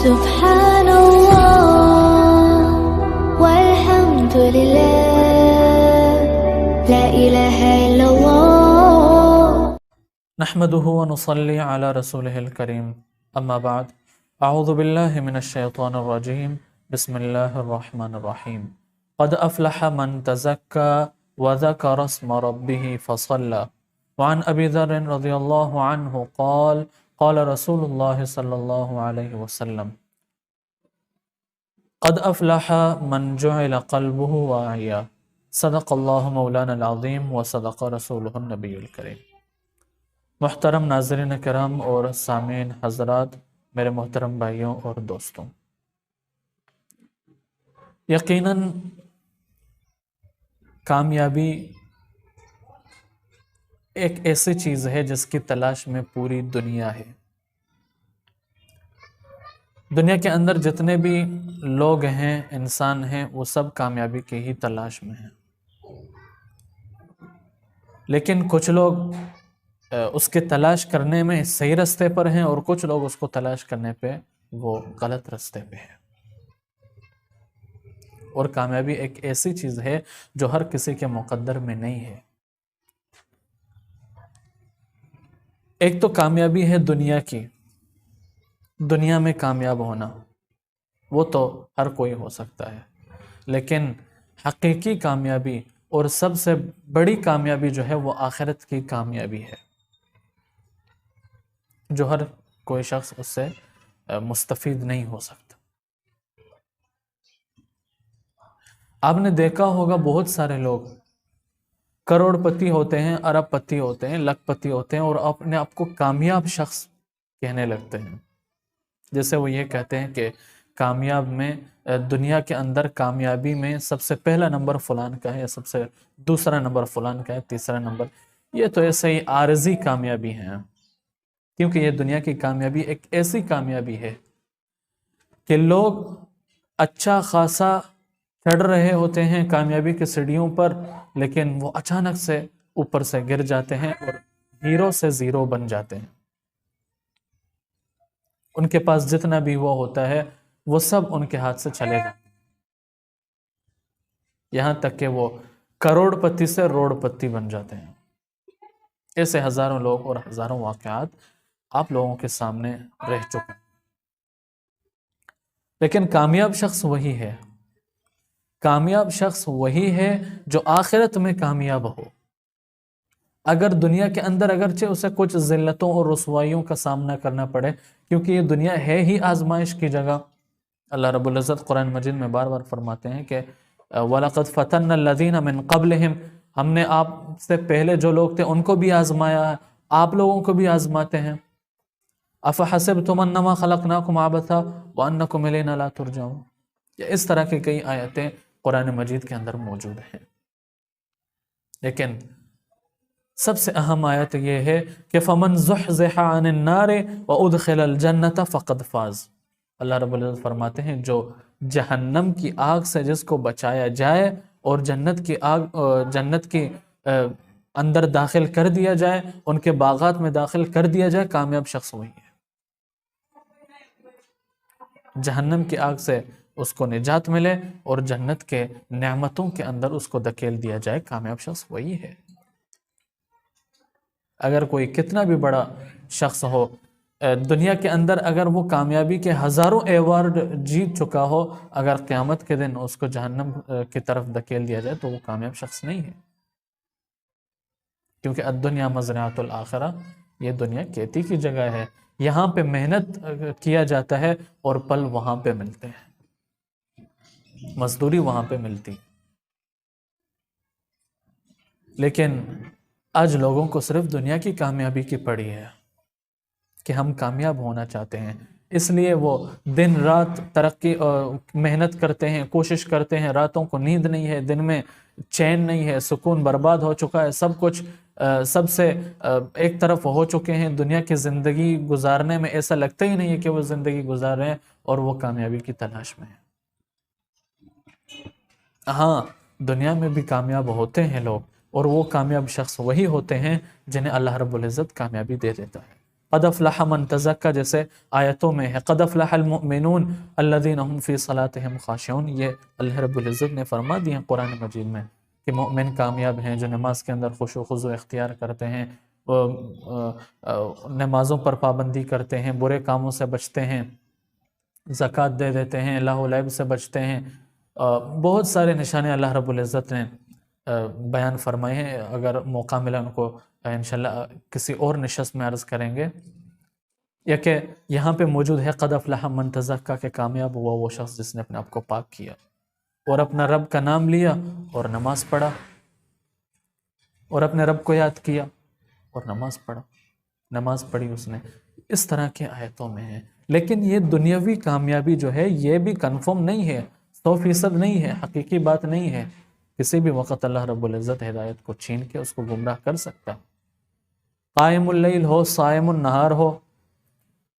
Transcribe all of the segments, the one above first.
سبحان الله والحمد لله لا إله إلا الله نحمده ونصلي على رسوله الكريم اما بعد اعوذ بالله من الشيطان الرجيم بسم الله الرحمن الرحيم قد افلح من تزكى وذكر اسم ربه فصلى وعن ابي ذر رضي الله عنه قال قال رسول الله صلى الله عليه وسلم قد افلح من جعل قلبه واعيا صدق الله مولانا العظيم وصدق رسوله النبي الكريم۔ محترم ناظرین کرام اور سامعین حضرات، میرے محترم بھائیوں اور دوستوں، یقیناً کامیابی ایک ایسی چیز ہے جس کی تلاش میں پوری دنیا ہے۔ دنیا کے اندر جتنے بھی لوگ ہیں، انسان ہیں، وہ سب کامیابی کی ہی تلاش میں ہیں، لیکن کچھ لوگ اس کے تلاش کرنے میں صحیح رستے پر ہیں اور کچھ لوگ اس کو تلاش کرنے پہ وہ غلط رستے پہ ہیں۔ اور کامیابی ایک ایسی چیز ہے جو ہر کسی کے مقدر میں نہیں ہے۔ ایک تو کامیابی ہے دنیا کی، دنیا میں کامیاب ہونا، وہ تو ہر کوئی ہو سکتا ہے، لیکن حقیقی کامیابی اور سب سے بڑی کامیابی جو ہے وہ آخرت کی کامیابی ہے، جو ہر کوئی شخص اس سے مستفید نہیں ہو سکتا۔ آپ نے دیکھا ہوگا بہت سارے لوگ کروڑ پتی ہوتے ہیں، ارب پتی ہوتے ہیں، لکھ پتی ہوتے ہیں اور اپنے آپ کو کامیاب شخص کہنے لگتے ہیں۔ جیسے وہ یہ کہتے ہیں کہ کامیاب میں، دنیا کے اندر کامیابی میں سب سے پہلا نمبر فلان کا ہے، یا سب سے دوسرا نمبر فلان کا ہے، تیسرا نمبر۔ یہ تو ایسے ہی عارضی کامیابی ہیں، کیونکہ یہ دنیا کی کامیابی ایک ایسی کامیابی ہے کہ لوگ اچھا خاصا چڑھ رہے ہوتے ہیں کامیابی کے سیڑھیوں پر، لیکن وہ اچانک سے اوپر سے گر جاتے ہیں اور ہیرو سے زیرو بن جاتے ہیں۔ ان کے پاس جتنا بھی وہ ہوتا ہے وہ سب ان کے ہاتھ سے چلے جاتے ہیں، یہاں تک کہ وہ کروڑ پتی سے روڑ پتی بن جاتے ہیں۔ ایسے ہزاروں لوگ اور ہزاروں واقعات آپ لوگوں کے سامنے رہ چکے ہیں۔ لیکن کامیاب شخص وہی ہے، کامیاب شخص وہی ہے جو آخرت میں کامیاب ہو۔ اگر دنیا کے اندر اگرچہ اسے کچھ ذلتوں اور رسوائیوں کا سامنا کرنا پڑے، کیونکہ یہ دنیا ہے ہی آزمائش کی جگہ۔ اللہ رب العزت قرآن مجید میں بار بار فرماتے ہیں کہ وَلَقَدْ فَتَنَّ الَّذِينَ مِن قَبْلِهِمْ، ہم نے آپ سے پہلے جو لوگ تھے ان کو بھی آزمایا ہے، آپ لوگوں کو بھی آزماتے ہیں۔ أَفَحَسِبْتُمْ أَنَّمَا خَلَقْنَاكُمْ عَبَثًا وَأَنَّكُمْ إِلَيْنَا لَا تُرْجَعُونَ۔ اس طرح کی کئی آیتیں قرآن مجید کے اندر موجود ہیں، لیکن سب سے اہم آیت یہ ہے کہ فَمَنْ زُحْزِحَ عَنِ النَّارِ وَأُدْخِلَ الْجَنَّةَ فَقَدْ فَازَ۔ اللہ رب العزت فرماتے ہیں جو جہنم کی آگ سے جس کو بچایا جائے اور جنت کی اندر داخل کر دیا جائے، ان کے باغات میں داخل کر دیا جائے، کامیاب شخص وہی ہے۔ جہنم کی آگ سے اس کو نجات ملے اور جنت کے نعمتوں کے اندر اس کو دھکیل دیا جائے، کامیاب شخص وہی ہے۔ اگر کوئی کتنا بھی بڑا شخص ہو دنیا کے اندر، اگر وہ کامیابی کے ہزاروں ایوارڈ جیت چکا ہو، اگر قیامت کے دن اس کو جہنم کی طرف دھکیل دیا جائے تو وہ کامیاب شخص نہیں ہے، کیونکہ الدنیا مزرعۃ الآخرہ، یہ دنیا کھیتی کی جگہ ہے، یہاں پہ محنت کیا جاتا ہے اور پل وہاں پہ ملتے ہیں، مزدوری وہاں پہ ملتی۔ لیکن آج لوگوں کو صرف دنیا کی کامیابی کی پڑی ہے کہ ہم کامیاب ہونا چاہتے ہیں، اس لیے وہ دن رات ترقی محنت کرتے ہیں، کوشش کرتے ہیں، راتوں کو نیند نہیں ہے، دن میں چین نہیں ہے، سکون برباد ہو چکا ہے، سب کچھ سب سے ایک طرف ہو چکے ہیں، دنیا کی زندگی گزارنے میں ایسا لگتا ہی نہیں ہے کہ وہ زندگی گزار رہے ہیں اور وہ کامیابی کی تلاش میں ہیں۔ ہاں، دنیا میں بھی کامیاب ہوتے ہیں لوگ، اور وہ کامیاب شخص وہی ہوتے ہیں جنہیں اللہ رب العزت کامیابی دے دیتا ہے۔ قد افلح من تزکا جیسے آیتوں میں ہے، قد افلح المؤمنون الذین هم فی صلاتهم خاشعون، یہ اللہ رب العزت نے فرما دی ہیں قرآن مجید میں کہ مومن کامیاب ہیں جو نماز کے اندر خشوع و خضوع اختیار کرتے ہیں، نمازوں پر پابندی کرتے ہیں، برے کاموں سے بچتے ہیں، زکوٰۃ دے دیتے ہیں، لہو و لعب سے بچتے ہیں۔ بہت سارے نشانے اللہ رب العزت نے بیان فرمائے ہیں، اگر موقع ملا ان کو انشاءاللہ کسی اور نشست میں عرض کریں گے، یا کہ یہاں پہ موجود ہے قد افلح من تزکا کہ کامیاب ہوا وہ شخص جس نے اپنے آپ کو پاک کیا اور اپنا رب کا نام لیا اور نماز پڑھا، اور اپنے رب کو یاد کیا اور نماز پڑھا، نماز پڑھی اس نے۔ اس طرح کے آیتوں میں ہے، لیکن یہ دنیاوی کامیابی جو ہے یہ بھی کنفرم نہیں ہے، 100% نہیں ہے، حقیقی بات نہیں ہے۔ کسی بھی وقت اللہ رب العزت ہدایت کو چھین کے اس کو گمراہ کر سکتا ہے۔ قائم اللیل ہو، صائم النہار ہو،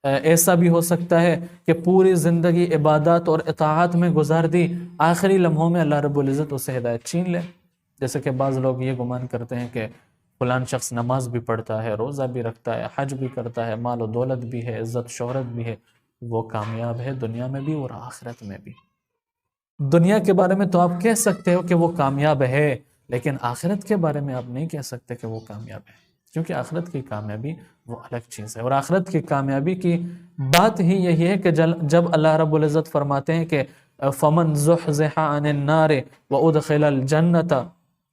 ایسا بھی ہو سکتا ہے کہ پوری زندگی عبادات اور اطاعت میں گزار دی، آخری لمحوں میں اللہ رب العزت اسے ہدایت چھین لے۔ جیسے کہ بعض لوگ یہ گمان کرتے ہیں کہ فلان شخص نماز بھی پڑھتا ہے، روزہ بھی رکھتا ہے، حج بھی کرتا ہے، مال و دولت بھی ہے، عزت شہرت بھی ہے، وہ کامیاب ہے دنیا میں بھی اور آخرت میں بھی۔ دنیا کے بارے میں تو آپ کہہ سکتے ہو کہ وہ کامیاب ہے، لیکن آخرت کے بارے میں آپ نہیں کہہ سکتے کہ وہ کامیاب ہے، کیونکہ آخرت کی کامیابی وہ الگ چیز ہے۔ اور آخرت کی کامیابی کی بات ہی یہی ہے کہ جب اللہ رب العزت فرماتے ہیں کہ فَمَنْ زُحْزِحَ عَنِ النَّارِ وَأُدْخِلَ الْجَنَّةَ،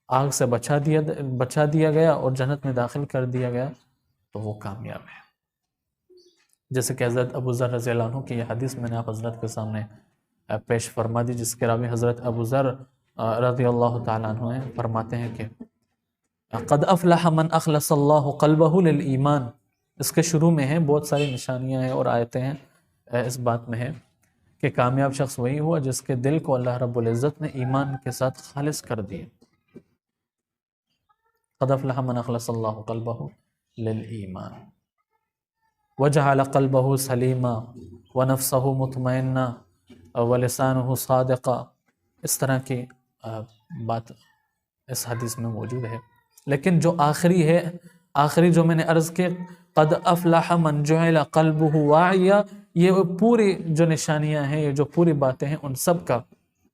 آگ سے بچا دیا گیا اور جنت میں داخل کر دیا گیا تو وہ کامیاب ہے۔ جیسے کہ حضرت ابو ذر رضی اللہ عنہ کی یہ حدیث میں نے آپ حضرت کے سامنے پیش فرما دی، جس کے راوی حضرت ابو ذر رضی اللہ تعالیٰ عنہ ہیں، فرماتے ہیں کہ قد افلح من اخلص اللہ قلبہ للایمان۔ اس کے شروع میں ہیں بہت ساری نشانیاں ہیں اور آیتیں ہیں، اس بات میں ہے کہ کامیاب شخص وہی ہوا جس کے دل کو اللہ رب العزت نے ایمان کے ساتھ خالص کر دیا۔ قد افلح من اخلص اللہ قلبہ للایمان وجعل قلبہ سلیما ونفسہ مطمئنہ ولسانہ صادقا۔ اس طرح کی بات اس حدیث میں موجود ہے۔ لیکن جو آخری ہے، آخری جو میں نے عرض کی قد افلح من جعل قلبہ واعیا، یہ پوری جو نشانیاں ہیں، یہ جو پوری باتیں ہیں، ان سب کا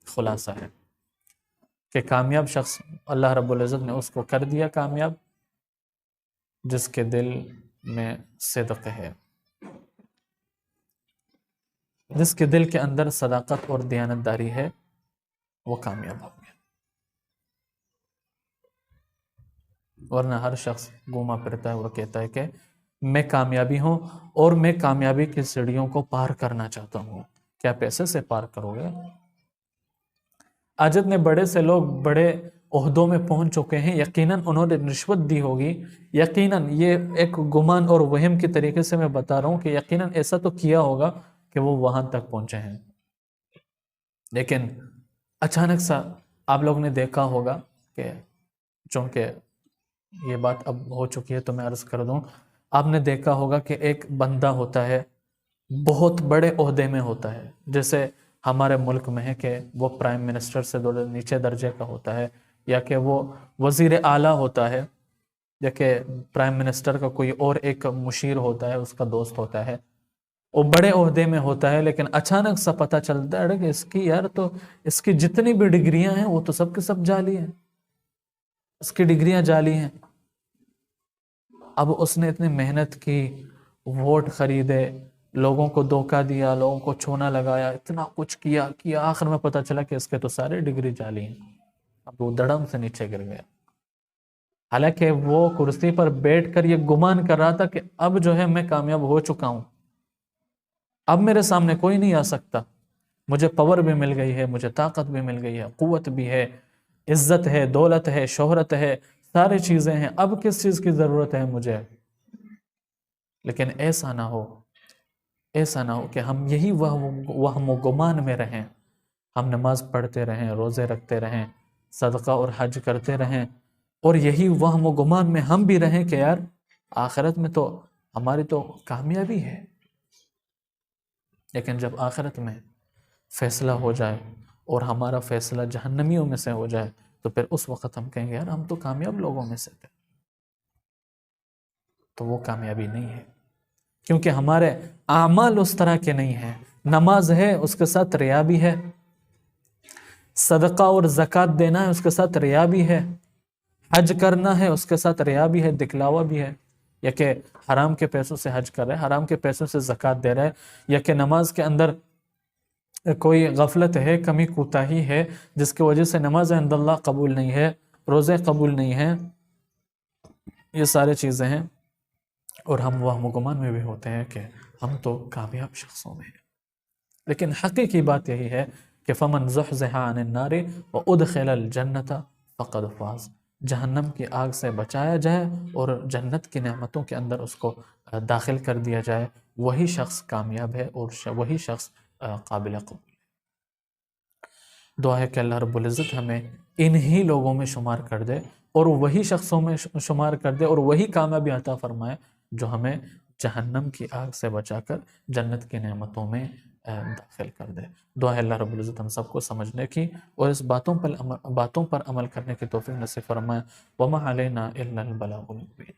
خلاصہ ہے کہ کامیاب شخص اللہ رب العزت نے اس کو کر دیا کامیاب جس کے دل میں صدق ہے، جس کے دل کے اندر صداقت اور دیانتداری ہے، وہ کامیاب ہو گیا۔ ورنہ ہر شخص گھوما پھرتا ہے اور کہتا ہے کہ میں کامیابی ہوں اور میں کامیابی کی سیڑھیوں کو پار کرنا چاہتا ہوں۔ کیا پیسے سے پار کرو گے؟ آج اتنے بڑے سے لوگ بڑے عہدوں میں پہنچ چکے ہیں، یقیناً انہوں نے رشوت دی ہوگی، یقیناً یہ ایک گمان اور وہم کے طریقے سے میں بتا رہا ہوں کہ یقیناً ایسا تو کیا ہوگا کہ وہ وہاں تک پہنچے ہیں۔ لیکن اچانک سا آپ لوگ نے دیکھا ہوگا کہ چونکہ یہ بات اب ہو چکی ہے تو میں عرض کر دوں، آپ نے دیکھا ہوگا کہ ایک بندہ ہوتا ہے بہت بڑے عہدے میں ہوتا ہے، جیسے ہمارے ملک میں ہے کہ وہ پرائم منسٹر سے نیچے درجے کا ہوتا ہے، یا کہ وہ وزیر اعلیٰ ہوتا ہے، یا کہ پرائم منسٹر کا کوئی اور ایک مشیر ہوتا ہے، اس کا دوست ہوتا ہے، وہ بڑے عہدے میں ہوتا ہے، لیکن اچانک سا پتہ چلتا ہے کہ اس کی یار تو اس کی جتنی بھی ڈگریاں ہیں وہ تو سب کے سب جعلی ہیں، اس کی ڈگریاں جعلی ہیں۔ اب اس نے اتنی محنت کی، ووٹ خریدے، لوگوں کو دھوکہ دیا، لوگوں کو چھونا لگایا، اتنا کچھ کیا، آخر میں پتہ چلا کہ اس کے تو سارے ڈگری جعلی ہیں۔ اب وہ دڑم سے نیچے گر گیا، حالانکہ وہ کرسی پر بیٹھ کر یہ گمان کر رہا تھا کہ اب جو ہے میں کامیاب ہو چکا ہوں، اب میرے سامنے کوئی نہیں آ سکتا، مجھے پاور بھی مل گئی ہے، مجھے طاقت بھی مل گئی ہے، قوت بھی ہے، عزت ہے، دولت ہے، شہرت ہے، ساری چیزیں ہیں، اب کس چیز کی ضرورت ہے مجھے؟ لیکن ایسا نہ ہو کہ ہم یہی وہم و گمان میں رہیں، ہم نماز پڑھتے رہیں، روزے رکھتے رہیں، صدقہ اور حج کرتے رہیں، اور یہی وہم و گمان میں ہم بھی رہیں کہ یار آخرت میں تو ہماری تو کامیابی ہے۔ لیکن جب آخرت میں فیصلہ ہو جائے اور ہمارا فیصلہ جہنمیوں میں سے ہو جائے تو پھر اس وقت ہم کہیں گے یار ہم تو کامیاب لوگوں میں سے تھے، تو وہ کامیابی نہیں ہے۔ کیونکہ ہمارے اعمال اس طرح کے نہیں ہیں. نماز ہے اس کے ساتھ ریا بھی ہے، صدقہ اور زکوٰۃ دینا ہے اس کے ساتھ ریا بھی ہے، حج کرنا ہے اس کے ساتھ ریا بھی ہے، دکھلاوا بھی ہے. یا کہ حرام کے پیسوں سے حج کر رہے، حرام کے پیسوں سے زکوٰۃ دے رہے، یا کہ نماز کے اندر کوئی غفلت ہے، کمی کوتاہی ہے جس کی وجہ سے نماز عند اللہ قبول نہیں ہے، روزے قبول نہیں ہیں. یہ سارے چیزیں ہیں، اور ہم وہم و گمان میں بھی ہوتے ہیں کہ ہم تو کامیاب شخصوں میں ہیں. لیکن حقیقی بات یہی ہے کہ فمن زحزح عن النار وادخل الجنت فقد فاز، جہنم کی آگ سے بچایا جائے اور جنت کی نعمتوں کے اندر اس کو داخل کر دیا جائے، وہی شخص کامیاب ہے اور وہی شخص قابل قبول. دعا ہے کہ اللہ رب العزت ہمیں انہی لوگوں میں شمار کر دے اور وہی شخصوں میں شمار کر دے اور وہی کامیابی عطا فرمائے جو ہمیں جہنم کی آگ سے بچا کر جنت کی نعمتوں میں داخل کر دے. دعا ہے اللہ رب العزت ہم سب کو سمجھنے کی اور اس باتوں پر عمل کرنے کی توفیق نصیب فرمائے. وما علینا الا البلاغ المبین.